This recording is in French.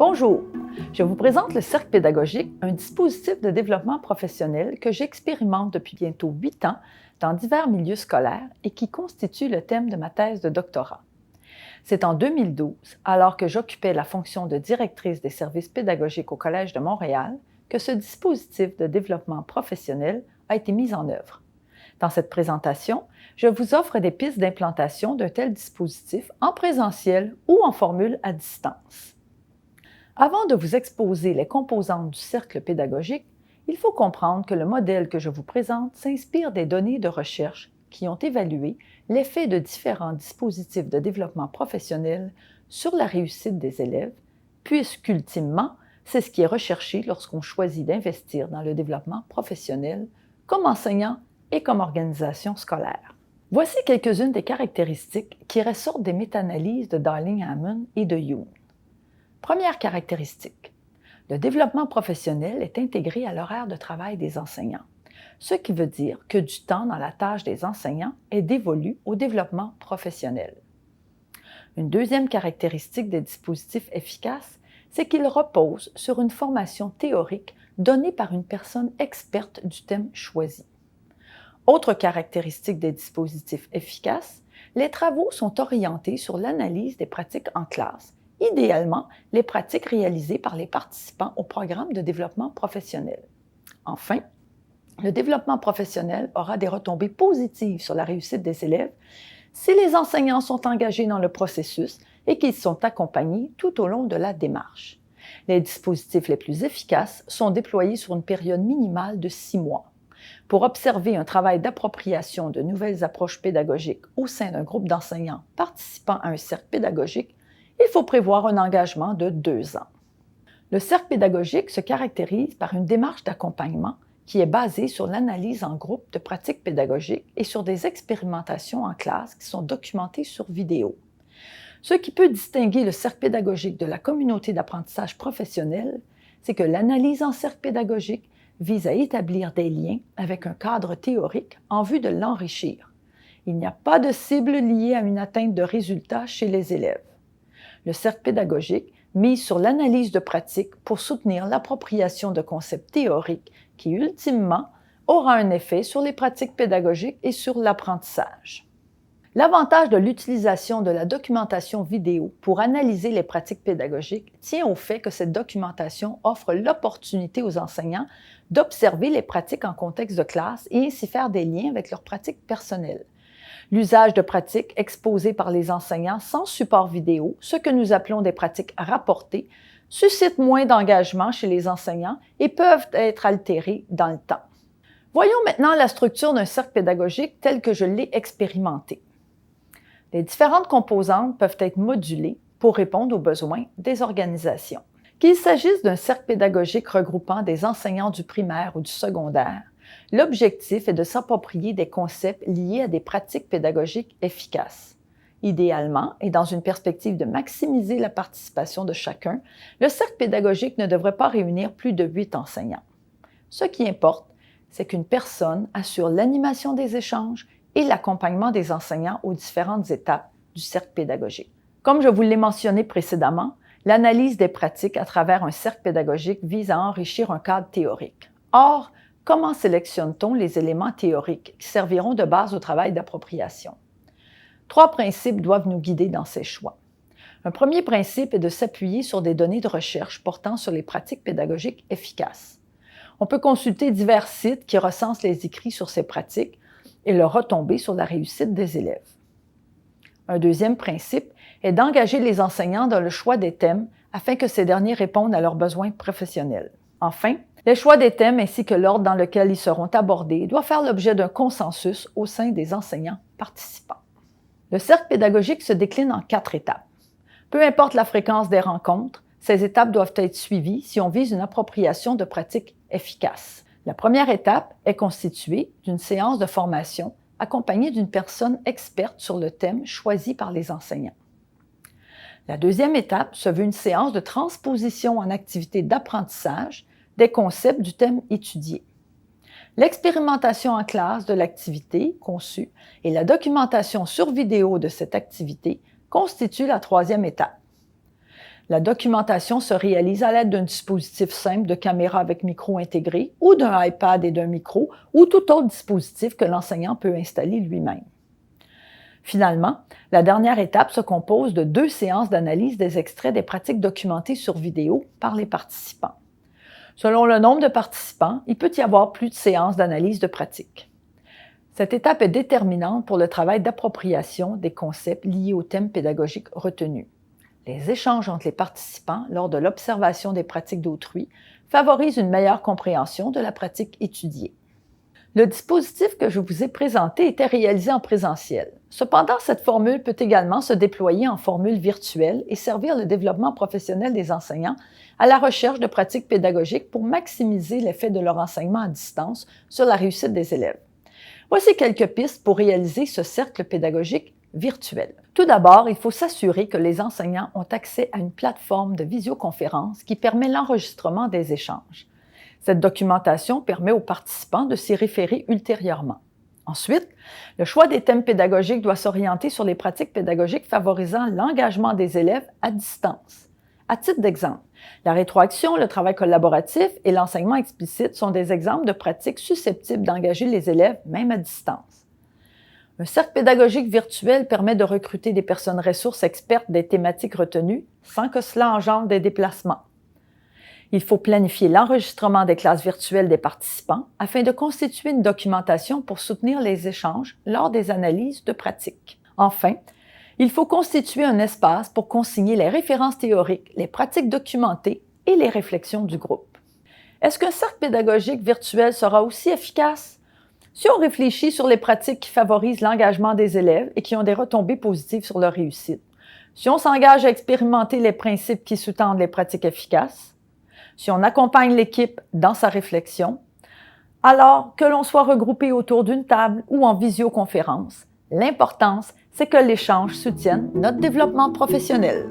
Bonjour, je vous présente le Cercle pédagogique, un dispositif de développement professionnel que j'expérimente depuis bientôt 8 ans dans divers milieux scolaires et qui constitue le thème de ma thèse de doctorat. C'est en 2012, alors que j'occupais la fonction de directrice des services pédagogiques au Collège de Montréal, que ce dispositif de développement professionnel a été mis en œuvre. Dans cette présentation, je vous offre des pistes d'implantation d'un tel dispositif en présentiel ou en formule à distance. Avant de vous exposer les composantes du cercle pédagogique, il faut comprendre que le modèle que je vous présente s'inspire des données de recherche qui ont évalué l'effet de différents dispositifs de développement professionnel sur la réussite des élèves, puisqu'ultimement, c'est ce qui est recherché lorsqu'on choisit d'investir dans le développement professionnel comme enseignant et comme organisation scolaire. Voici quelques-unes des caractéristiques qui ressortent des méta-analyses de Darling-Hammond et de Yoon. Première caractéristique, le développement professionnel est intégré à l'horaire de travail des enseignants, ce qui veut dire que du temps dans la tâche des enseignants est dévolu au développement professionnel. Une deuxième caractéristique des dispositifs efficaces, c'est qu'ils reposent sur une formation théorique donnée par une personne experte du thème choisi. Autre caractéristique des dispositifs efficaces, les travaux sont orientés sur l'analyse des pratiques en classe, idéalement les pratiques réalisées par les participants au programme de développement professionnel. Enfin, le développement professionnel aura des retombées positives sur la réussite des élèves si les enseignants sont engagés dans le processus et qu'ils sont accompagnés tout au long de la démarche. Les dispositifs les plus efficaces sont déployés sur une période minimale de 6 mois. Pour observer un travail d'appropriation de nouvelles approches pédagogiques au sein d'un groupe d'enseignants participant à un cercle pédagogique, il faut prévoir un engagement de 2 ans. Le cercle pédagogique se caractérise par une démarche d'accompagnement qui est basée sur l'analyse en groupe de pratiques pédagogiques et sur des expérimentations en classe qui sont documentées sur vidéo. Ce qui peut distinguer le cercle pédagogique de la communauté d'apprentissage professionnel, c'est que l'analyse en cercle pédagogique vise à établir des liens avec un cadre théorique en vue de l'enrichir. Il n'y a pas de cible liée à une atteinte de résultats chez les élèves. Le cercle pédagogique mise sur l'analyse de pratiques pour soutenir l'appropriation de concepts théoriques qui, ultimement, aura un effet sur les pratiques pédagogiques et sur l'apprentissage. L'avantage de l'utilisation de la documentation vidéo pour analyser les pratiques pédagogiques tient au fait que cette documentation offre l'opportunité aux enseignants d'observer les pratiques en contexte de classe et ainsi faire des liens avec leurs pratiques personnelles. L'usage de pratiques exposées par les enseignants sans support vidéo, ce que nous appelons des pratiques rapportées, suscite moins d'engagement chez les enseignants et peuvent être altérées dans le temps. Voyons maintenant la structure d'un cercle pédagogique tel que je l'ai expérimenté. Les différentes composantes peuvent être modulées pour répondre aux besoins des organisations. Qu'il s'agisse d'un cercle pédagogique regroupant des enseignants du primaire ou du secondaire, l'objectif est de s'approprier des concepts liés à des pratiques pédagogiques efficaces. Idéalement, et dans une perspective de maximiser la participation de chacun, le cercle pédagogique ne devrait pas réunir plus de 8 enseignants. Ce qui importe, c'est qu'une personne assure l'animation des échanges et l'accompagnement des enseignants aux différentes étapes du cercle pédagogique. Comme je vous l'ai mentionné précédemment, l'analyse des pratiques à travers un cercle pédagogique vise à enrichir un cadre théorique. Or, comment sélectionne-t-on les éléments théoriques qui serviront de base au travail d'appropriation? 3 principes doivent nous guider dans ces choix. Un premier principe est de s'appuyer sur des données de recherche portant sur les pratiques pédagogiques efficaces. On peut consulter divers sites qui recensent les écrits sur ces pratiques et leurs retombées sur la réussite des élèves. Un deuxième principe est d'engager les enseignants dans le choix des thèmes afin que ces derniers répondent à leurs besoins professionnels. Enfin, les choix des thèmes ainsi que l'ordre dans lequel ils seront abordés doivent faire l'objet d'un consensus au sein des enseignants participants. Le cercle pédagogique se décline en 4 étapes. Peu importe la fréquence des rencontres, ces étapes doivent être suivies si on vise une appropriation de pratiques efficaces. La première étape est constituée d'une séance de formation accompagnée d'une personne experte sur le thème choisi par les enseignants. La deuxième étape se veut une séance de transposition en activité d'apprentissage des concepts du thème étudié. L'expérimentation en classe de l'activité conçue et la documentation sur vidéo de cette activité constituent la troisième étape. La documentation se réalise à l'aide d'un dispositif simple de caméra avec micro intégré ou d'un iPad et d'un micro ou tout autre dispositif que l'enseignant peut installer lui-même. Finalement, la dernière étape se compose de 2 séances d'analyse des extraits des pratiques documentées sur vidéo par les participants. Selon le nombre de participants, il peut y avoir plus de séances d'analyse de pratiques. Cette étape est déterminante pour le travail d'appropriation des concepts liés au thème pédagogique retenu. Les échanges entre les participants lors de l'observation des pratiques d'autrui favorisent une meilleure compréhension de la pratique étudiée. Le dispositif que je vous ai présenté était réalisé en présentiel. Cependant, cette formule peut également se déployer en formule virtuelle et servir le développement professionnel des enseignants à la recherche de pratiques pédagogiques pour maximiser l'effet de leur enseignement à distance sur la réussite des élèves. Voici quelques pistes pour réaliser ce cercle pédagogique virtuel. Tout d'abord, il faut s'assurer que les enseignants ont accès à une plateforme de visioconférence qui permet l'enregistrement des échanges. Cette documentation permet aux participants de s'y référer ultérieurement. Ensuite, le choix des thèmes pédagogiques doit s'orienter sur les pratiques pédagogiques favorisant l'engagement des élèves à distance. À titre d'exemple, la rétroaction, le travail collaboratif et l'enseignement explicite sont des exemples de pratiques susceptibles d'engager les élèves même à distance. Un cercle pédagogique virtuel permet de recruter des personnes ressources expertes des thématiques retenues sans que cela engendre des déplacements. Il faut planifier l'enregistrement des classes virtuelles des participants afin de constituer une documentation pour soutenir les échanges lors des analyses de pratiques. Enfin, il faut constituer un espace pour consigner les références théoriques, les pratiques documentées et les réflexions du groupe. Est-ce qu'un cercle pédagogique virtuel sera aussi efficace? Si on réfléchit sur les pratiques qui favorisent l'engagement des élèves et qui ont des retombées positives sur leur réussite, si on s'engage à expérimenter les principes qui sous-tendent les pratiques efficaces, si on accompagne l'équipe dans sa réflexion, alors que l'on soit regroupé autour d'une table ou en visioconférence, l'importance, c'est que l'échange soutienne notre développement professionnel.